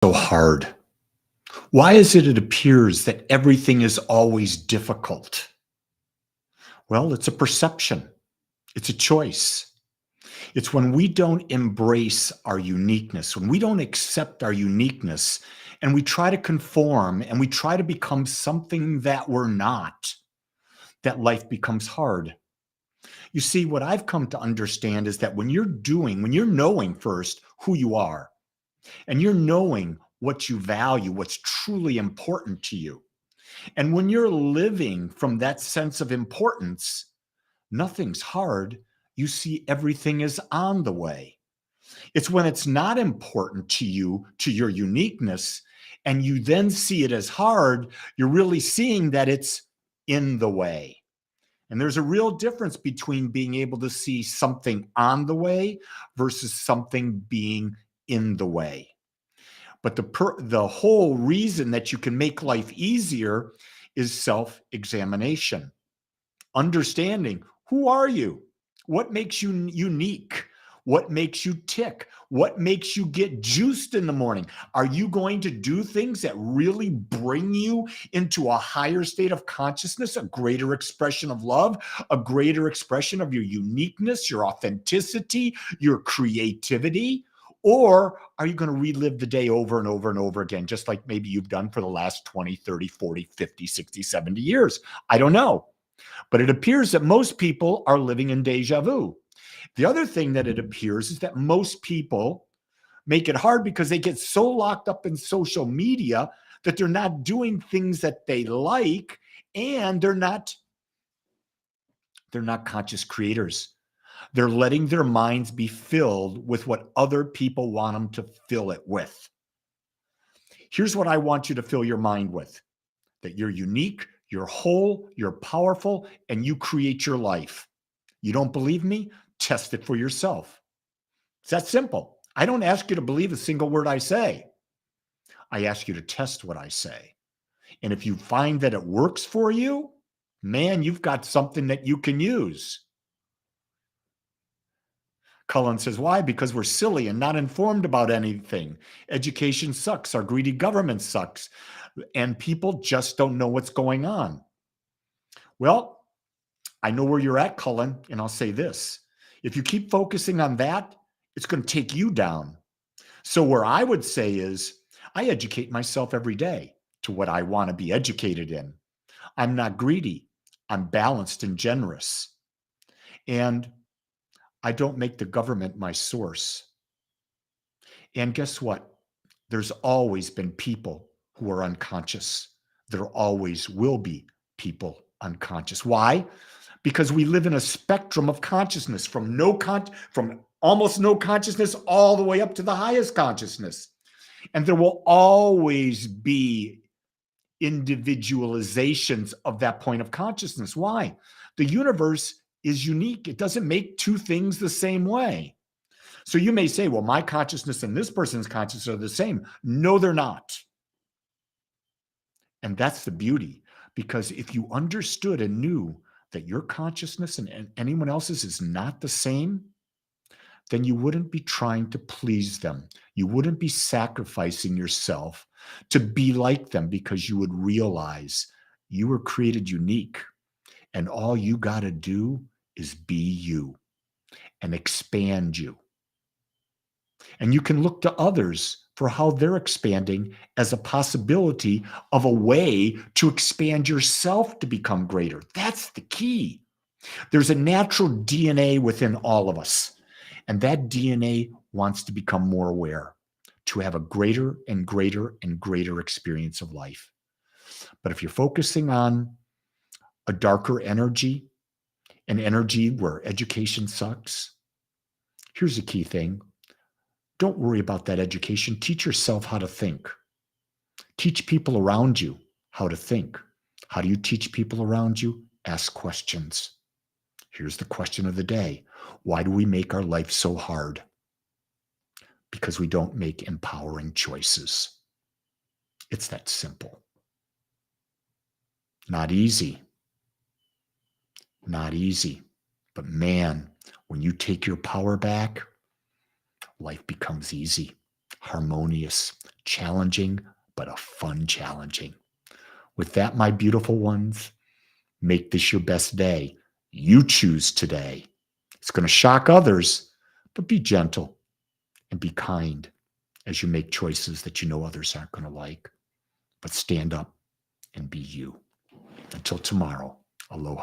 So hard? Why is it appears that everything is always difficult? Well, it's a perception. It's a choice. It's when we don't embrace our uniqueness, when we don't accept our uniqueness, and we try to conform and we try to become something that we're not, that life becomes hard. You see, what I've come to understand is that when you're knowing first who you are, and you're knowing what you value, what's truly important to you. And when you're living from that sense of importance, nothing's hard. You see everything is on the way. It's when it's not important to you, to your uniqueness, and you then see it as hard, you're really seeing that it's in the way. And there's a real difference between being able to see something on the way versus something being in the way. But the whole reason that you can make life easier is self-examination. Understanding, who are you? What makes you unique? What makes you tick? What makes you get juiced in the morning? Are you going to do things that really bring you into a higher state of consciousness, a greater expression of love, a greater expression of your uniqueness, your authenticity, your creativity? Or are you going to relive the day over and over and over again, just like maybe you've done for the last 20, 30, 40, 50, 60, 70 years? I don't know. But it appears that most people are living in deja vu. The other thing that it appears is that most people make it hard because they get so locked up in social media that they're not doing things that they like, and they're not conscious creators. They're letting their minds be filled with what other people want them to fill it with. Here's what I want you to fill your mind with: that you're unique, you're whole, you're powerful, and you create your life. You don't believe me? Test it for yourself. It's that simple. I don't ask you to believe a single word I say. I ask you to test what I say. And if you find that it works for you, man, you've got something that you can use. Cullen says, why? Because we're silly and not informed about anything. Education sucks. Our greedy government sucks. And people just don't know what's going on. Well, I know where you're at, Cullen, and I'll say this. If you keep focusing on that, it's going to take you down. So where I would say is, I educate myself every day to what I want to be educated in. I'm not greedy. I'm balanced and generous. And I don't make the government my source. And guess what? There's always been people who are unconscious. There always will be people unconscious. Why? Because we live in a spectrum of consciousness from almost no consciousness all the way up to the highest consciousness. And there will always be individualizations of that point of consciousness. Why? The universe is unique. It doesn't make two things the same way. So you may say, well, my consciousness and this person's consciousness are the same. No, they're not. And that's the beauty, because if you understood and knew that your consciousness and anyone else's is not the same, then you wouldn't be trying to please them. You wouldn't be sacrificing yourself to be like them, because you would realize you were created unique, and all you got to do is be you and expand you. And you can look to others for how they're expanding as a possibility of a way to expand yourself to become greater. That's the key. There's a natural DNA within all of us, and that DNA wants to become more aware, to have a greater and greater and greater experience of life. But if you're focusing on a darker energy, an energy where education sucks, here's the key thing. Don't worry about that education. Teach yourself how to think. Teach people around you how to think. How do you teach people around you? Ask questions. Here's the question of the day. Why do we make our life so hard? Because we don't make empowering choices. It's that simple. Not easy. Not easy. But man, when you take your power back, life becomes easy. harmonious, challenging, but a fun challenging. With that, my beautiful ones, make this your best day. You choose today. It's going to shock others, but be gentle and be kind as you make choices that you know others aren't going to like. But stand up and be you. Until tomorrow, aloha.